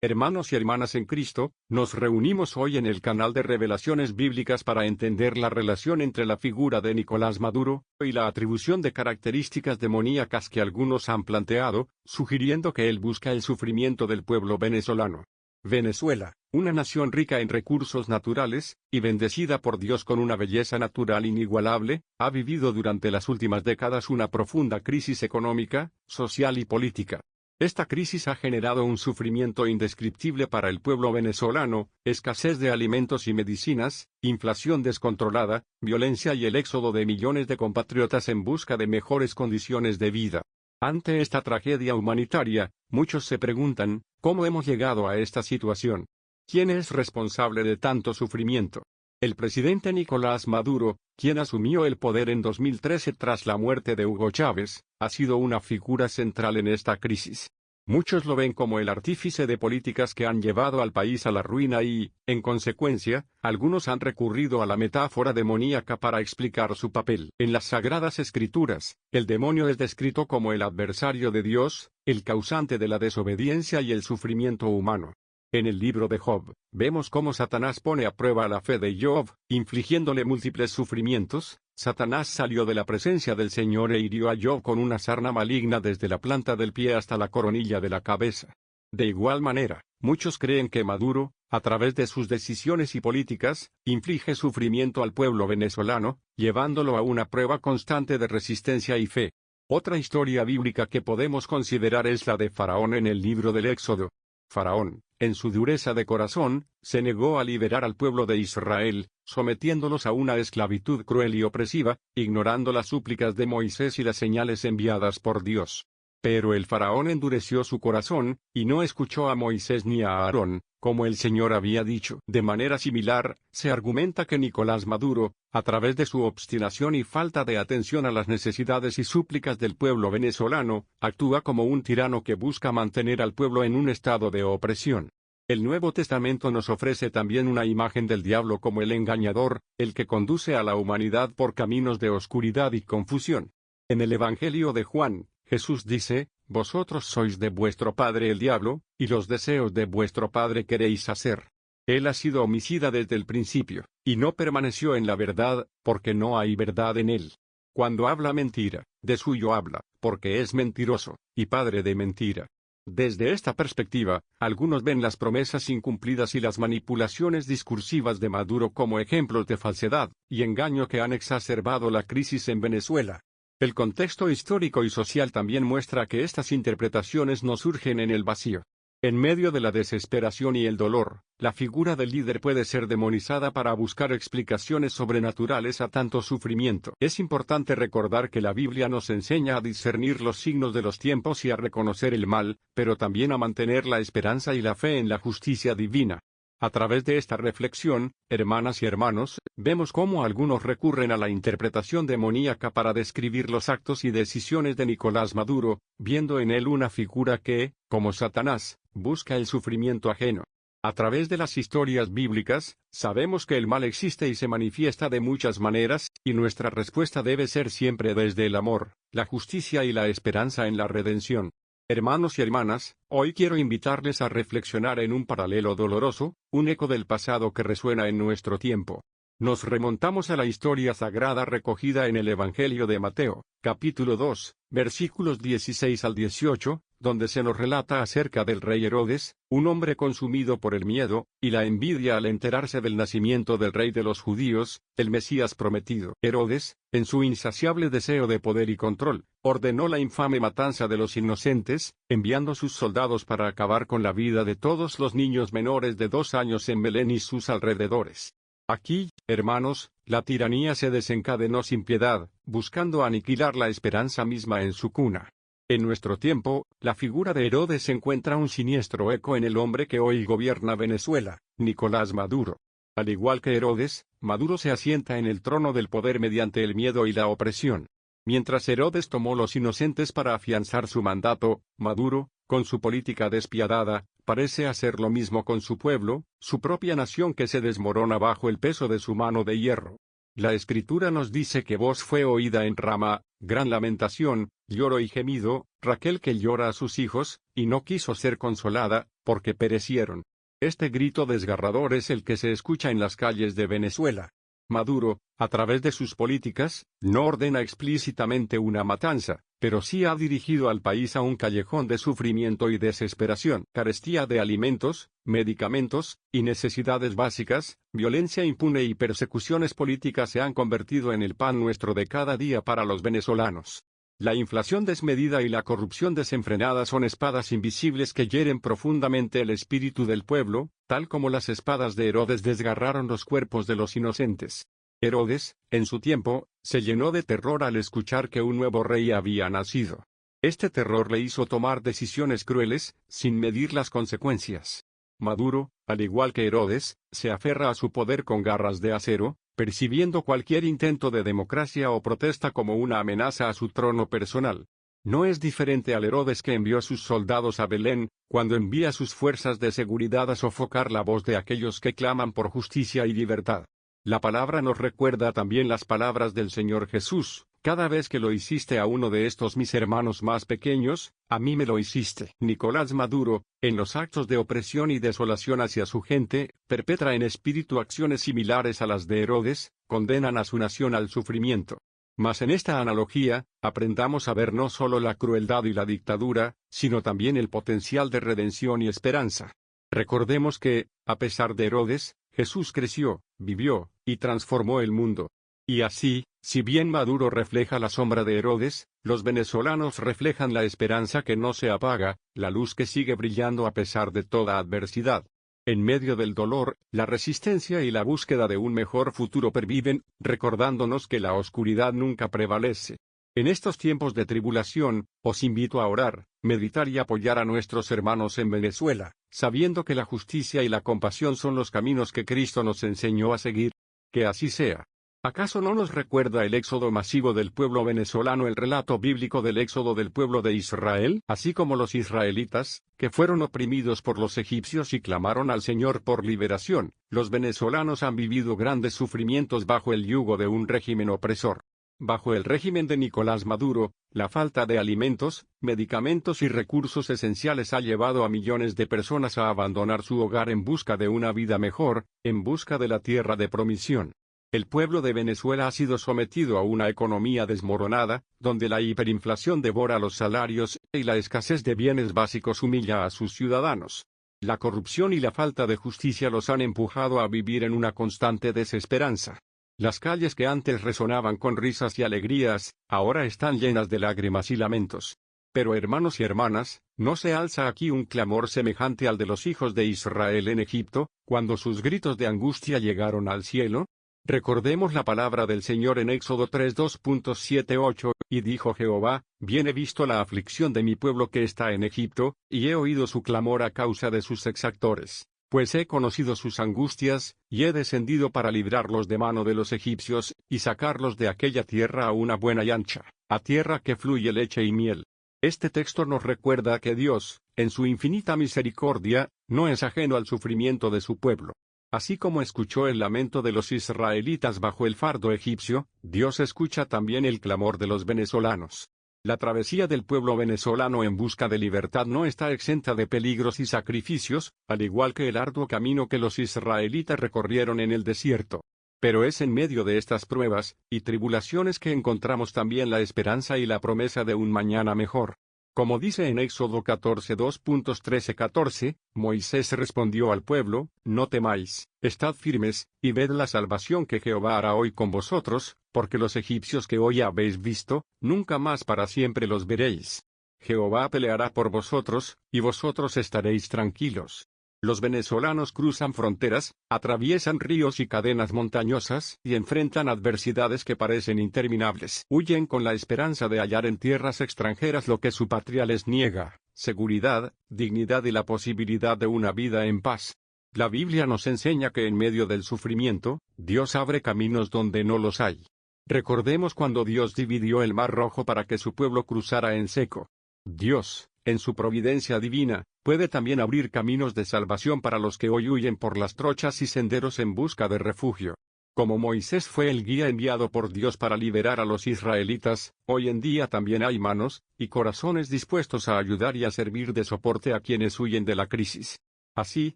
Hermanos y hermanas en Cristo, nos reunimos hoy en el canal de Revelaciones Bíblicas para entender la relación entre la figura de Nicolás Maduro y la atribución de características demoníacas que algunos han planteado, sugiriendo que él busca el sufrimiento del pueblo venezolano. Venezuela, una nación rica en recursos naturales, y bendecida por Dios con una belleza natural inigualable, ha vivido durante las últimas décadas una profunda crisis económica, social y política. Esta crisis ha generado un sufrimiento indescriptible para el pueblo venezolano, escasez de alimentos y medicinas, inflación descontrolada, violencia y el éxodo de millones de compatriotas en busca de mejores condiciones de vida. Ante esta tragedia humanitaria, muchos se preguntan, ¿cómo hemos llegado a esta situación? ¿Quién es responsable de tanto sufrimiento? El presidente Nicolás Maduro, quien asumió el poder en 2013 tras la muerte de Hugo Chávez, ha sido una figura central en esta crisis. Muchos lo ven como el artífice de políticas que han llevado al país a la ruina y, en consecuencia, algunos han recurrido a la metáfora demoníaca para explicar su papel. En las Sagradas Escrituras, el demonio es descrito como el adversario de Dios, el causante de la desobediencia y el sufrimiento humano. En el libro de Job, vemos cómo Satanás pone a prueba la fe de Job, infligiéndole múltiples sufrimientos. Satanás salió de la presencia del Señor e hirió a Job con una sarna maligna desde la planta del pie hasta la coronilla de la cabeza. De igual manera, muchos creen que Maduro, a través de sus decisiones y políticas, inflige sufrimiento al pueblo venezolano, llevándolo a una prueba constante de resistencia y fe. Otra historia bíblica que podemos considerar es la de Faraón en el libro del Éxodo. Faraón, en su dureza de corazón, se negó a liberar al pueblo de Israel, sometiéndolos a una esclavitud cruel y opresiva, ignorando las súplicas de Moisés y las señales enviadas por Dios. Pero el faraón endureció su corazón, y no escuchó a Moisés ni a Aarón, como el Señor había dicho. De manera similar, se argumenta que Nicolás Maduro, a través de su obstinación y falta de atención a las necesidades y súplicas del pueblo venezolano, actúa como un tirano que busca mantener al pueblo en un estado de opresión. El Nuevo Testamento nos ofrece también una imagen del diablo como el engañador, el que conduce a la humanidad por caminos de oscuridad y confusión. En el Evangelio de Juan, Jesús dice, «Vosotros sois de vuestro padre el diablo, y los deseos de vuestro padre queréis hacer». Él ha sido homicida desde el principio, y no permaneció en la verdad, porque no hay verdad en él. Cuando habla mentira, de suyo habla, porque es mentiroso, y padre de mentira. Desde esta perspectiva, algunos ven las promesas incumplidas y las manipulaciones discursivas de Maduro como ejemplos de falsedad y engaño que han exacerbado la crisis en Venezuela. El contexto histórico y social también muestra que estas interpretaciones no surgen en el vacío. En medio de la desesperación y el dolor, la figura del líder puede ser demonizada para buscar explicaciones sobrenaturales a tanto sufrimiento. Es importante recordar que la Biblia nos enseña a discernir los signos de los tiempos y a reconocer el mal, pero también a mantener la esperanza y la fe en la justicia divina. A través de esta reflexión, hermanas y hermanos, vemos cómo algunos recurren a la interpretación demoníaca para describir los actos y decisiones de Nicolás Maduro, viendo en él una figura que, como Satanás, busca el sufrimiento ajeno. A través de las historias bíblicas, sabemos que el mal existe y se manifiesta de muchas maneras, y nuestra respuesta debe ser siempre desde el amor, la justicia y la esperanza en la redención. Hermanos y hermanas, hoy quiero invitarles a reflexionar en un paralelo doloroso, un eco del pasado que resuena en nuestro tiempo. Nos remontamos a la historia sagrada recogida en el Evangelio de Mateo, capítulo 2, versículos 16 al 18, donde se nos relata acerca del rey Herodes, un hombre consumido por el miedo y la envidia al enterarse del nacimiento del rey de los judíos, el Mesías prometido. Herodes, en su insaciable deseo de poder y control, ordenó la infame matanza de los inocentes, enviando sus soldados para acabar con la vida de todos los niños menores de 2 años en Belén y sus alrededores. Aquí, hermanos, la tiranía se desencadenó sin piedad, buscando aniquilar la esperanza misma en su cuna. En nuestro tiempo, la figura de Herodes encuentra un siniestro eco en el hombre que hoy gobierna Venezuela, Nicolás Maduro. Al igual que Herodes, Maduro se asienta en el trono del poder mediante el miedo y la opresión. Mientras Herodes tomó los inocentes para afianzar su mandato, Maduro, con su política despiadada, parece hacer lo mismo con su pueblo, su propia nación que se desmorona bajo el peso de su mano de hierro. La Escritura nos dice que voz fue oída en Rama, gran lamentación, lloro y gemido, Raquel que llora a sus hijos, y no quiso ser consolada, porque perecieron. Este grito desgarrador es el que se escucha en las calles de Venezuela. Maduro, a través de sus políticas, no ordena explícitamente una matanza, pero sí ha dirigido al país a un callejón de sufrimiento y desesperación. Carestía de alimentos, medicamentos, y necesidades básicas, violencia impune y persecuciones políticas se han convertido en el pan nuestro de cada día para los venezolanos. La inflación desmedida y la corrupción desenfrenada son espadas invisibles que hieren profundamente el espíritu del pueblo, tal como las espadas de Herodes desgarraron los cuerpos de los inocentes. Herodes, en su tiempo, se llenó de terror al escuchar que un nuevo rey había nacido. Este terror le hizo tomar decisiones crueles, sin medir las consecuencias. Maduro, al igual que Herodes, se aferra a su poder con garras de acero, percibiendo cualquier intento de democracia o protesta como una amenaza a su trono personal. No es diferente al Herodes que envió sus soldados a Belén, cuando envía sus fuerzas de seguridad a sofocar la voz de aquellos que claman por justicia y libertad. La palabra nos recuerda también las palabras del Señor Jesús: cada vez que lo hiciste a uno de estos mis hermanos más pequeños, a mí me lo hiciste. Nicolás Maduro, en los actos de opresión y desolación hacia su gente, perpetra en espíritu acciones similares a las de Herodes, condenan a su nación al sufrimiento. Mas en esta analogía, aprendamos a ver no solo la crueldad y la dictadura, sino también el potencial de redención y esperanza. Recordemos que, a pesar de Herodes, Jesús creció, vivió, y transformó el mundo. Y así, si bien Maduro refleja la sombra de Herodes, los venezolanos reflejan la esperanza que no se apaga, la luz que sigue brillando a pesar de toda adversidad. En medio del dolor, la resistencia y la búsqueda de un mejor futuro perviven, recordándonos que la oscuridad nunca prevalece. En estos tiempos de tribulación, os invito a orar, meditar y apoyar a nuestros hermanos en Venezuela, sabiendo que la justicia y la compasión son los caminos que Cristo nos enseñó a seguir. Que así sea. ¿Acaso no nos recuerda el éxodo masivo del pueblo venezolano el relato bíblico del éxodo del pueblo de Israel? Así como los israelitas, que fueron oprimidos por los egipcios y clamaron al Señor por liberación, los venezolanos han vivido grandes sufrimientos bajo el yugo de un régimen opresor. Bajo el régimen de Nicolás Maduro, la falta de alimentos, medicamentos y recursos esenciales ha llevado a millones de personas a abandonar su hogar en busca de una vida mejor, en busca de la tierra de promisión. El pueblo de Venezuela ha sido sometido a una economía desmoronada, donde la hiperinflación devora los salarios, y la escasez de bienes básicos humilla a sus ciudadanos. La corrupción y la falta de justicia los han empujado a vivir en una constante desesperanza. Las calles que antes resonaban con risas y alegrías, ahora están llenas de lágrimas y lamentos. Pero hermanos y hermanas, ¿no se alza aquí un clamor semejante al de los hijos de Israel en Egipto, cuando sus gritos de angustia llegaron al cielo? Recordemos la palabra del Señor en Éxodo 3:2.78, y dijo Jehová: bien he visto la aflicción de mi pueblo que está en Egipto, y he oído su clamor a causa de sus exactores. Pues he conocido sus angustias, y he descendido para librarlos de mano de los egipcios, y sacarlos de aquella tierra a una buena y ancha, a tierra que fluye leche y miel. Este texto nos recuerda que Dios, en su infinita misericordia, no es ajeno al sufrimiento de su pueblo. Así como escuchó el lamento de los israelitas bajo el fardo egipcio, Dios escucha también el clamor de los venezolanos. La travesía del pueblo venezolano en busca de libertad no está exenta de peligros y sacrificios, al igual que el arduo camino que los israelitas recorrieron en el desierto. Pero es en medio de estas pruebas y tribulaciones que encontramos también la esperanza y la promesa de un mañana mejor. Como dice en Éxodo 14:2.13-14, Moisés respondió al pueblo: no temáis, estad firmes, y ved la salvación que Jehová hará hoy con vosotros, porque los egipcios que hoy habéis visto, nunca más para siempre los veréis. Jehová peleará por vosotros, y vosotros estaréis tranquilos. Los venezolanos cruzan fronteras, atraviesan ríos y cadenas montañosas, y enfrentan adversidades que parecen interminables. Huyen con la esperanza de hallar en tierras extranjeras lo que su patria les niega: seguridad, dignidad y la posibilidad de una vida en paz. La Biblia nos enseña que en medio del sufrimiento, Dios abre caminos donde no los hay. Recordemos cuando Dios dividió el Mar Rojo para que su pueblo cruzara en seco. Dios, en su providencia divina, puede también abrir caminos de salvación para los que hoy huyen por las trochas y senderos en busca de refugio. Como Moisés fue el guía enviado por Dios para liberar a los israelitas, hoy en día también hay manos y corazones dispuestos a ayudar y a servir de soporte a quienes huyen de la crisis. Así,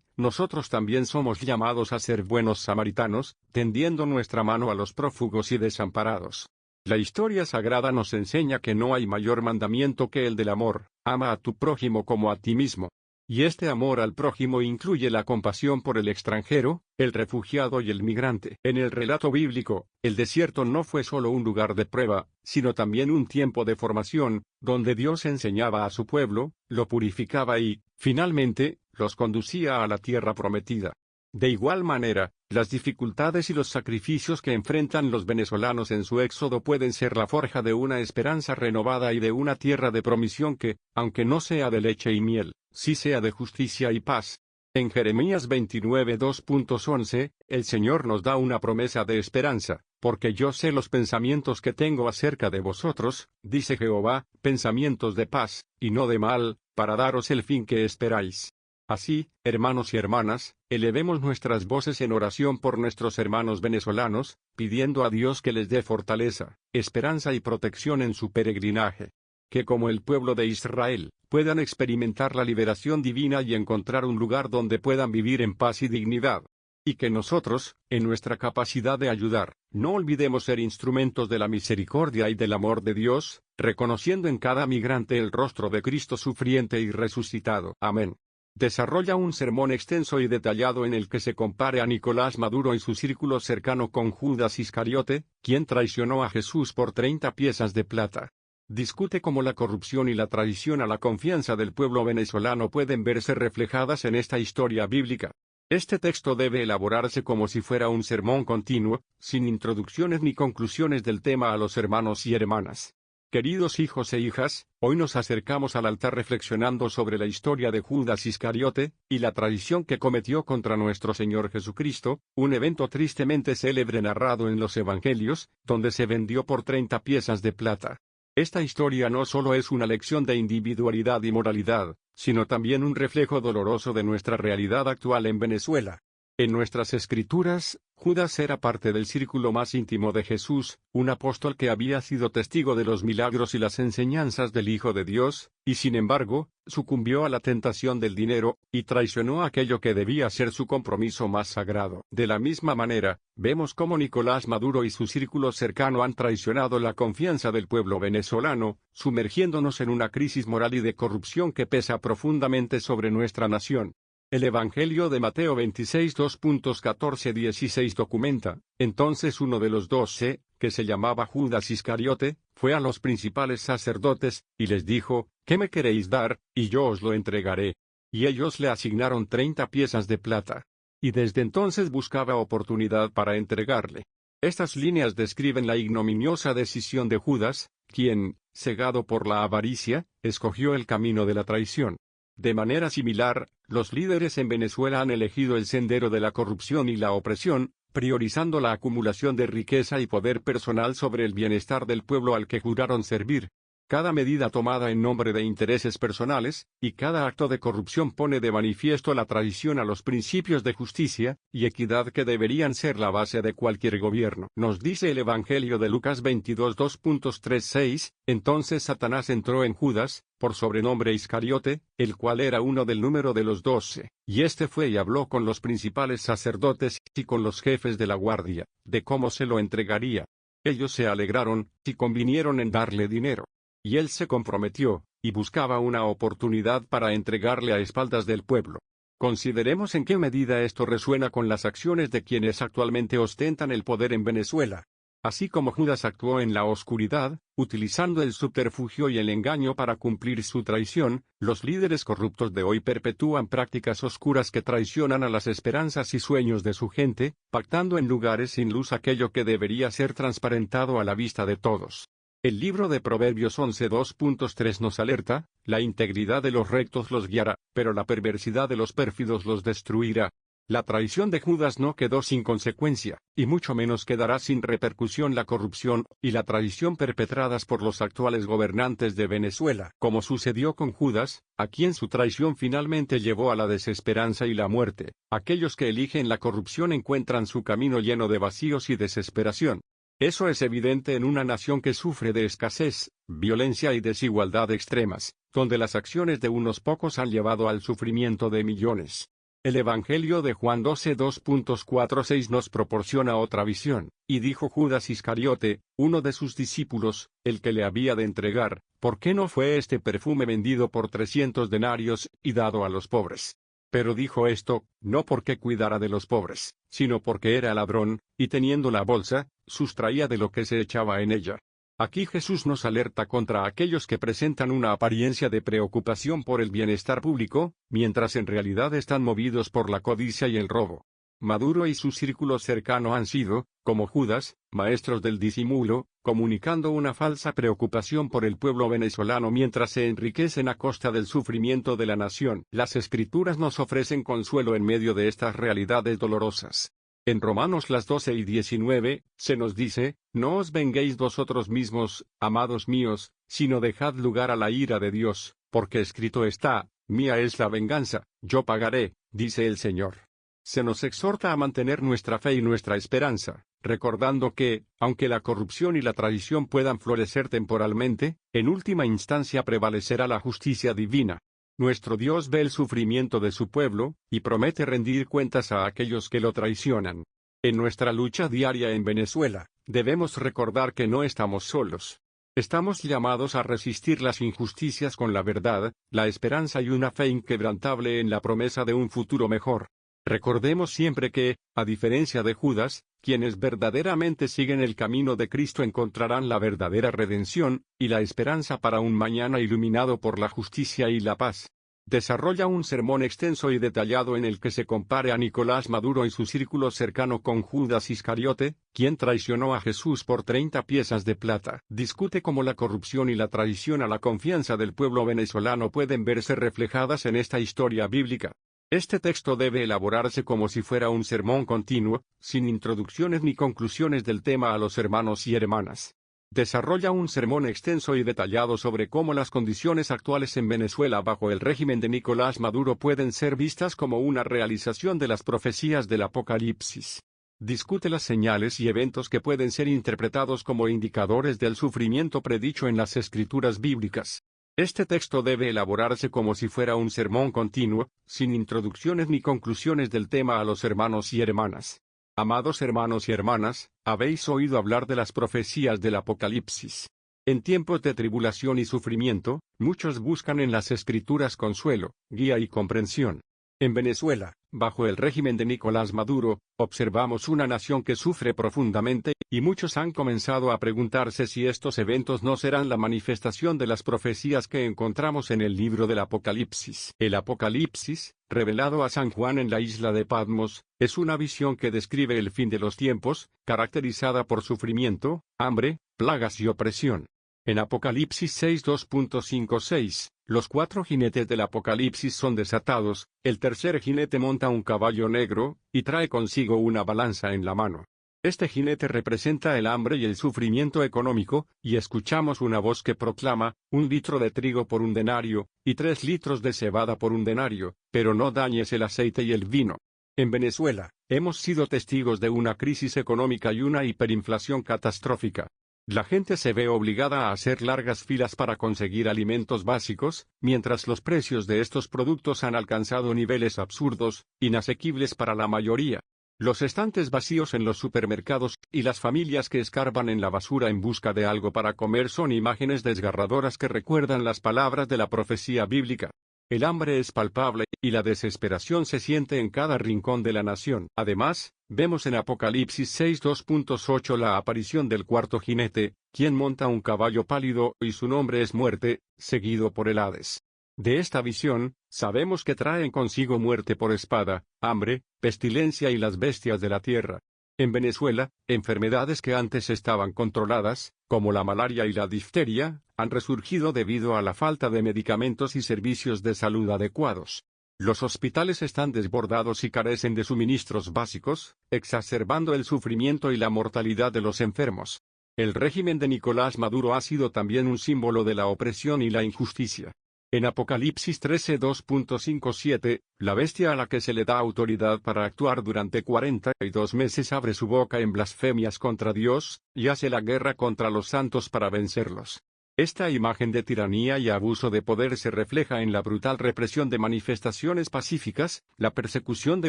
nosotros también somos llamados a ser buenos samaritanos, tendiendo nuestra mano a los prófugos y desamparados. La historia sagrada nos enseña que no hay mayor mandamiento que el del amor: ama a tu prójimo como a ti mismo. Y este amor al prójimo incluye la compasión por el extranjero, el refugiado y el migrante. En el relato bíblico, el desierto no fue solo un lugar de prueba, sino también un tiempo de formación, donde Dios enseñaba a su pueblo, lo purificaba y, finalmente, los conducía a la tierra prometida. De igual manera, las dificultades y los sacrificios que enfrentan los venezolanos en su éxodo pueden ser la forja de una esperanza renovada y de una tierra de promisión que, aunque no sea de leche y miel, sí sea de justicia y paz. En Jeremías 29:2.11, el Señor nos da una promesa de esperanza: porque yo sé los pensamientos que tengo acerca de vosotros, dice Jehová, pensamientos de paz, y no de mal, para daros el fin que esperáis. Así, hermanos y hermanas, elevemos nuestras voces en oración por nuestros hermanos venezolanos, pidiendo a Dios que les dé fortaleza, esperanza y protección en su peregrinaje. Que como el pueblo de Israel, puedan experimentar la liberación divina y encontrar un lugar donde puedan vivir en paz y dignidad. Y que nosotros, en nuestra capacidad de ayudar, no olvidemos ser instrumentos de la misericordia y del amor de Dios, reconociendo en cada migrante el rostro de Cristo sufriente y resucitado. Amén. Desarrolla un sermón extenso y detallado en el que se compare a Nicolás Maduro y su círculo cercano con Judas Iscariote, quien traicionó a Jesús por 30 piezas de plata. Discute cómo la corrupción y la traición a la confianza del pueblo venezolano pueden verse reflejadas en esta historia bíblica. Este texto debe elaborarse como si fuera un sermón continuo, sin introducciones ni conclusiones del tema a los hermanos y hermanas. Queridos hijos e hijas, hoy nos acercamos al altar reflexionando sobre la historia de Judas Iscariote, y la traición que cometió contra nuestro Señor Jesucristo, un evento tristemente célebre narrado en los Evangelios, donde se vendió por 30 piezas de plata. Esta historia no solo es una lección de individualidad y moralidad, sino también un reflejo doloroso de nuestra realidad actual en Venezuela. En nuestras escrituras, Judas era parte del círculo más íntimo de Jesús, un apóstol que había sido testigo de los milagros y las enseñanzas del Hijo de Dios, y sin embargo, sucumbió a la tentación del dinero, y traicionó aquello que debía ser su compromiso más sagrado. De la misma manera, vemos cómo Nicolás Maduro y su círculo cercano han traicionado la confianza del pueblo venezolano, sumergiéndonos en una crisis moral y de corrupción que pesa profundamente sobre nuestra nación. El Evangelio de Mateo 26:2.14-16 documenta: entonces uno de los 12, que se llamaba Judas Iscariote, fue a los principales sacerdotes, y les dijo: ¿qué me queréis dar? Y yo os lo entregaré. Y ellos le asignaron 30 piezas de plata. Y desde entonces buscaba oportunidad para entregarle. Estas líneas describen la ignominiosa decisión de Judas, quien, cegado por la avaricia, escogió el camino de la traición. De manera similar, los líderes en Venezuela han elegido el sendero de la corrupción y la opresión, priorizando la acumulación de riqueza y poder personal sobre el bienestar del pueblo al que juraron servir. Cada medida tomada en nombre de intereses personales, y cada acto de corrupción pone de manifiesto la traición a los principios de justicia y equidad que deberían ser la base de cualquier gobierno. Nos dice el Evangelio de Lucas 22:2.36, entonces Satanás entró en Judas, por sobrenombre Iscariote, el cual era uno del número de los 12, y este fue y habló con los principales sacerdotes y con los jefes de la guardia, de cómo se lo entregaría. Ellos se alegraron, y convinieron en darle dinero. Y él se comprometió, y buscaba una oportunidad para entregarle a espaldas del pueblo. Consideremos en qué medida esto resuena con las acciones de quienes actualmente ostentan el poder en Venezuela. Así como Judas actuó en la oscuridad, utilizando el subterfugio y el engaño para cumplir su traición, los líderes corruptos de hoy perpetúan prácticas oscuras que traicionan a las esperanzas y sueños de su gente, pactando en lugares sin luz aquello que debería ser transparentado a la vista de todos. El libro de Proverbios 11:2.3 nos alerta: la integridad de los rectos los guiará, pero la perversidad de los pérfidos los destruirá. La traición de Judas no quedó sin consecuencia, y mucho menos quedará sin repercusión la corrupción y la traición perpetradas por los actuales gobernantes de Venezuela, como sucedió con Judas, a quien su traición finalmente llevó a la desesperanza y la muerte. Aquellos que eligen la corrupción encuentran su camino lleno de vacíos y desesperación. Eso es evidente en una nación que sufre de escasez, violencia y desigualdad extremas, donde las acciones de unos pocos han llevado al sufrimiento de millones. El Evangelio de Juan 12:2.46 nos proporciona otra visión, y dijo Judas Iscariote, uno de sus discípulos, el que le había de entregar, ¿por qué no fue este perfume vendido por 300 denarios y dado a los pobres? Pero dijo esto, no porque cuidara de los pobres, sino porque era ladrón, y teniendo la bolsa, sustraía de lo que se echaba en ella. Aquí Jesús nos alerta contra aquellos que presentan una apariencia de preocupación por el bienestar público, mientras en realidad están movidos por la codicia y el robo. Maduro y su círculo cercano han sido, como Judas, maestros del disimulo, comunicando una falsa preocupación por el pueblo venezolano mientras se enriquecen a costa del sufrimiento de la nación. Las Escrituras nos ofrecen consuelo en medio de estas realidades dolorosas. En Romanos 12:19, se nos dice, no os venguéis vosotros mismos, amados míos, sino dejad lugar a la ira de Dios, porque escrito está, mía es la venganza, yo pagaré, dice el Señor. Se nos exhorta a mantener nuestra fe y nuestra esperanza, recordando que, aunque la corrupción y la traición puedan florecer temporalmente, en última instancia prevalecerá la justicia divina. Nuestro Dios ve el sufrimiento de su pueblo, y promete rendir cuentas a aquellos que lo traicionan. En nuestra lucha diaria en Venezuela, debemos recordar que no estamos solos. Estamos llamados a resistir las injusticias con la verdad, la esperanza y una fe inquebrantable en la promesa de un futuro mejor. Recordemos siempre que, a diferencia de Judas, quienes verdaderamente siguen el camino de Cristo encontrarán la verdadera redención, y la esperanza para un mañana iluminado por la justicia y la paz. Desarrolla un sermón extenso y detallado en el que se compare a Nicolás Maduro y su círculo cercano con Judas Iscariote, quien traicionó a Jesús por 30 piezas de plata. Discute cómo la corrupción y la traición a la confianza del pueblo venezolano pueden verse reflejadas en esta historia bíblica. Este texto debe elaborarse como si fuera un sermón continuo, sin introducciones ni conclusiones del tema a los hermanos y hermanas. Desarrolla un sermón extenso y detallado sobre cómo las condiciones actuales en Venezuela bajo el régimen de Nicolás Maduro pueden ser vistas como una realización de las profecías del Apocalipsis. Discute las señales y eventos que pueden ser interpretados como indicadores del sufrimiento predicho en las Escrituras bíblicas. Este texto debe elaborarse como si fuera un sermón continuo, sin introducciones ni conclusiones del tema a los hermanos y hermanas. Amados hermanos y hermanas, habéis oído hablar de las profecías del Apocalipsis. En tiempos de tribulación y sufrimiento, muchos buscan en las Escrituras consuelo, guía y comprensión. En Venezuela, bajo el régimen de Nicolás Maduro, observamos una nación que sufre profundamente, y muchos han comenzado a preguntarse si estos eventos no serán la manifestación de las profecías que encontramos en el libro del Apocalipsis. El Apocalipsis, revelado a San Juan en la isla de Patmos, es una visión que describe el fin de los tiempos, caracterizada por sufrimiento, hambre, plagas y opresión. En Apocalipsis 6:2.56, los 4 jinetes del Apocalipsis son desatados, el tercer jinete monta un caballo negro, y trae consigo una balanza en la mano. Este jinete representa el hambre y el sufrimiento económico, y escuchamos una voz que proclama, 1 litro de trigo por 1 denario, y 3 litros de cebada por 1 denario, pero no dañes el aceite y el vino. En Venezuela, hemos sido testigos de una crisis económica y una hiperinflación catastrófica. La gente se ve obligada a hacer largas filas para conseguir alimentos básicos, mientras los precios de estos productos han alcanzado niveles absurdos, inasequibles para la mayoría. Los estantes vacíos en los supermercados, y las familias que escarban en la basura en busca de algo para comer son imágenes desgarradoras que recuerdan las palabras de la profecía bíblica. El hambre es palpable, y la desesperación se siente en cada rincón de la nación. Además, vemos en Apocalipsis 6:2.8 la aparición del cuarto jinete, quien monta un caballo pálido, y su nombre es Muerte, seguido por el Hades. De esta visión, sabemos que traen consigo muerte por espada, hambre, pestilencia y las bestias de la tierra. En Venezuela, enfermedades que antes estaban controladas, como la malaria y la difteria, han resurgido debido a la falta de medicamentos y servicios de salud adecuados. Los hospitales están desbordados y carecen de suministros básicos, exacerbando el sufrimiento y la mortalidad de los enfermos. El régimen de Nicolás Maduro ha sido también un símbolo de la opresión y la injusticia. En Apocalipsis 13:2.57, la bestia a la que se le da autoridad para actuar durante 42 meses abre su boca en blasfemias contra Dios, y hace la guerra contra los santos para vencerlos. Esta imagen de tiranía y abuso de poder se refleja en la brutal represión de manifestaciones pacíficas, la persecución de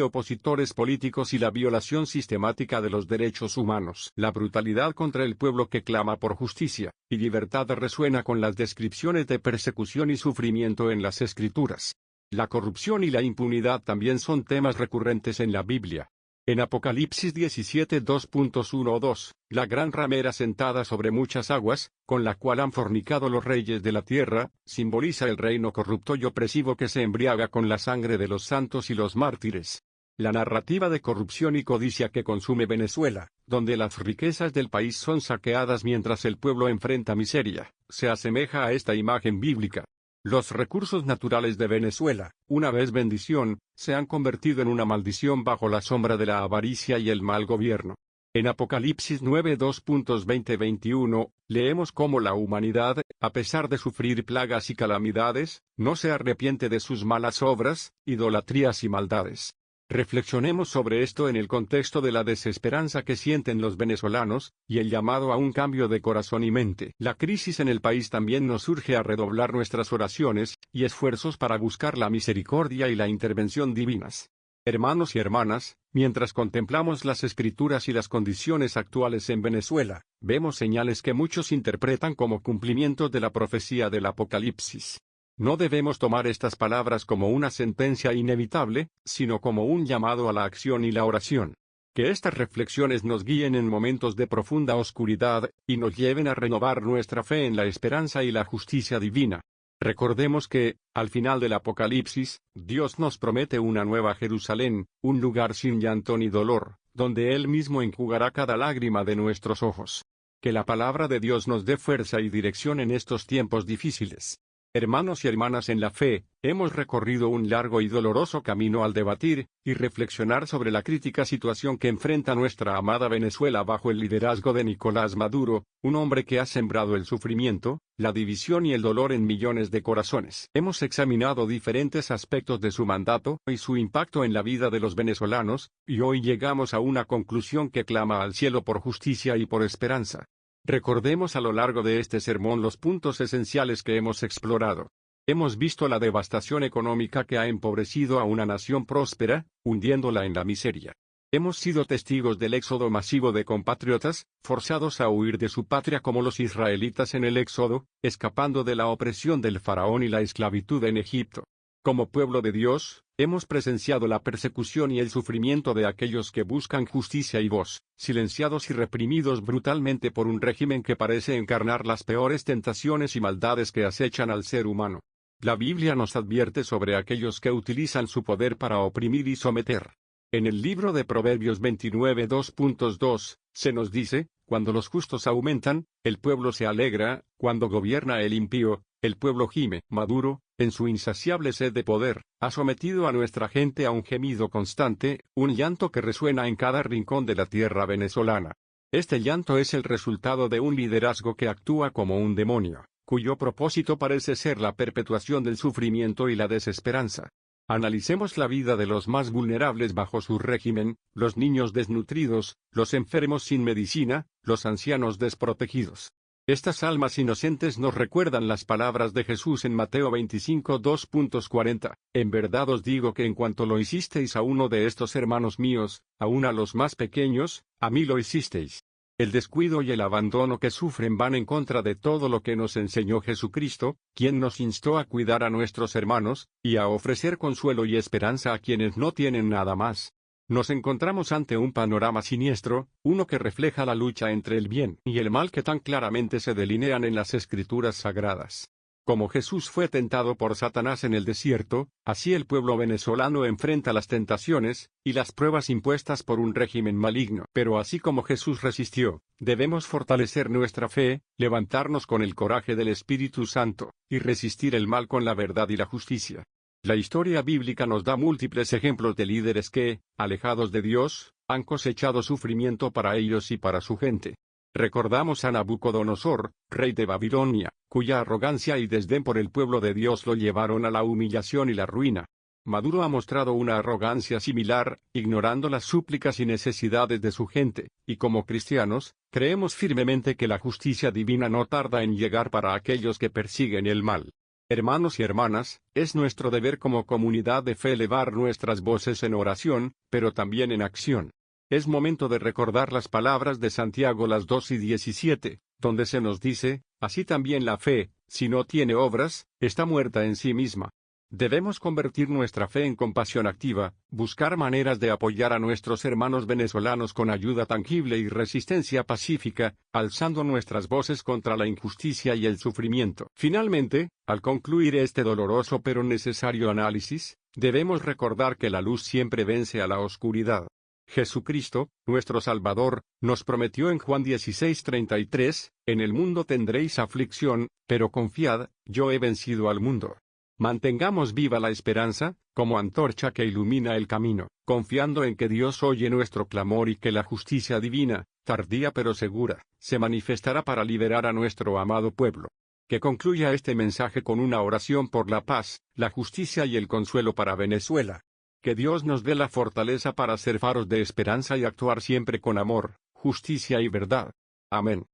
opositores políticos y la violación sistemática de los derechos humanos. La brutalidad contra el pueblo que clama por justicia y libertad resuena con las descripciones de persecución y sufrimiento en las Escrituras. La corrupción y la impunidad también son temas recurrentes en la Biblia. En Apocalipsis 17:2.1-2, la gran ramera sentada sobre muchas aguas, con la cual han fornicado los reyes de la tierra, simboliza el reino corrupto y opresivo que se embriaga con la sangre de los santos y los mártires. La narrativa de corrupción y codicia que consume Venezuela, donde las riquezas del país son saqueadas mientras el pueblo enfrenta miseria, se asemeja a esta imagen bíblica. Los recursos naturales de Venezuela, una vez bendición, se han convertido en una maldición bajo la sombra de la avaricia y el mal gobierno. En Apocalipsis 9:2.20-21, leemos cómo la humanidad, a pesar de sufrir plagas y calamidades, no se arrepiente de sus malas obras, idolatrías y maldades. Reflexionemos sobre esto en el contexto de la desesperanza que sienten los venezolanos, y el llamado a un cambio de corazón y mente. La crisis en el país también nos urge a redoblar nuestras oraciones y esfuerzos para buscar la misericordia y la intervención divinas. Hermanos y hermanas, mientras contemplamos las Escrituras y las condiciones actuales en Venezuela, vemos señales que muchos interpretan como cumplimientos de la profecía del Apocalipsis. No debemos tomar estas palabras como una sentencia inevitable, sino como un llamado a la acción y la oración. Que estas reflexiones nos guíen en momentos de profunda oscuridad, y nos lleven a renovar nuestra fe en la esperanza y la justicia divina. Recordemos que, al final del Apocalipsis, Dios nos promete una nueva Jerusalén, un lugar sin llanto ni dolor, donde Él mismo enjugará cada lágrima de nuestros ojos. Que la palabra de Dios nos dé fuerza y dirección en estos tiempos difíciles. Hermanos y hermanas en la fe, hemos recorrido un largo y doloroso camino al debatir y reflexionar sobre la crítica situación que enfrenta nuestra amada Venezuela bajo el liderazgo de Nicolás Maduro, un hombre que ha sembrado el sufrimiento, la división y el dolor en millones de corazones. Hemos examinado diferentes aspectos de su mandato y su impacto en la vida de los venezolanos, y hoy llegamos a una conclusión que clama al cielo por justicia y por esperanza. Recordemos a lo largo de este sermón los puntos esenciales que hemos explorado. Hemos visto la devastación económica que ha empobrecido a una nación próspera, hundiéndola en la miseria. Hemos sido testigos del éxodo masivo de compatriotas, forzados a huir de su patria como los israelitas en el éxodo, escapando de la opresión del faraón y la esclavitud en Egipto. Como pueblo de Dios, hemos presenciado la persecución y el sufrimiento de aquellos que buscan justicia y voz, silenciados y reprimidos brutalmente por un régimen que parece encarnar las peores tentaciones y maldades que acechan al ser humano. La Biblia nos advierte sobre aquellos que utilizan su poder para oprimir y someter. En el libro de Proverbios 29:2.2, se nos dice, cuando los justos aumentan, el pueblo se alegra, cuando gobierna el impío, el pueblo gime. Maduro, en su insaciable sed de poder, ha sometido a nuestra gente a un gemido constante, un llanto que resuena en cada rincón de la tierra venezolana. Este llanto es el resultado de un liderazgo que actúa como un demonio, cuyo propósito parece ser la perpetuación del sufrimiento y la desesperanza. Analicemos la vida de los más vulnerables bajo su régimen, los niños desnutridos, los enfermos sin medicina, los ancianos desprotegidos. Estas almas inocentes nos recuerdan las palabras de Jesús en Mateo 25:2.40. En verdad os digo que en cuanto lo hicisteis a uno de estos hermanos míos, aun a los más pequeños, a mí lo hicisteis. El descuido y el abandono que sufren van en contra de todo lo que nos enseñó Jesucristo, quien nos instó a cuidar a nuestros hermanos, y a ofrecer consuelo y esperanza a quienes no tienen nada más. Nos encontramos ante un panorama siniestro, uno que refleja la lucha entre el bien y el mal que tan claramente se delinean en las Escrituras sagradas. Como Jesús fue tentado por Satanás en el desierto, así el pueblo venezolano enfrenta las tentaciones y las pruebas impuestas por un régimen maligno. Pero así como Jesús resistió, debemos fortalecer nuestra fe, levantarnos con el coraje del Espíritu Santo, y resistir el mal con la verdad y la justicia. La historia bíblica nos da múltiples ejemplos de líderes que, alejados de Dios, han cosechado sufrimiento para ellos y para su gente. Recordamos a Nabucodonosor, rey de Babilonia, cuya arrogancia y desdén por el pueblo de Dios lo llevaron a la humillación y la ruina. Maduro ha mostrado una arrogancia similar, ignorando las súplicas y necesidades de su gente, y como cristianos, creemos firmemente que la justicia divina no tarda en llegar para aquellos que persiguen el mal. Hermanos y hermanas, es nuestro deber como comunidad de fe elevar nuestras voces en oración, pero también en acción. Es momento de recordar las palabras de Santiago las 2:17, donde se nos dice, así también la fe, si no tiene obras, está muerta en sí misma. Debemos convertir nuestra fe en compasión activa, buscar maneras de apoyar a nuestros hermanos venezolanos con ayuda tangible y resistencia pacífica, alzando nuestras voces contra la injusticia y el sufrimiento. Finalmente, al concluir este doloroso pero necesario análisis, debemos recordar que la luz siempre vence a la oscuridad. Jesucristo, nuestro Salvador, nos prometió en Juan 16:33, en el mundo tendréis aflicción, pero confiad, yo he vencido al mundo. Mantengamos viva la esperanza, como antorcha que ilumina el camino, confiando en que Dios oye nuestro clamor y que la justicia divina, tardía pero segura, se manifestará para liberar a nuestro amado pueblo. Que concluya este mensaje con una oración por la paz, la justicia y el consuelo para Venezuela. Que Dios nos dé la fortaleza para ser faros de esperanza y actuar siempre con amor, justicia y verdad. Amén.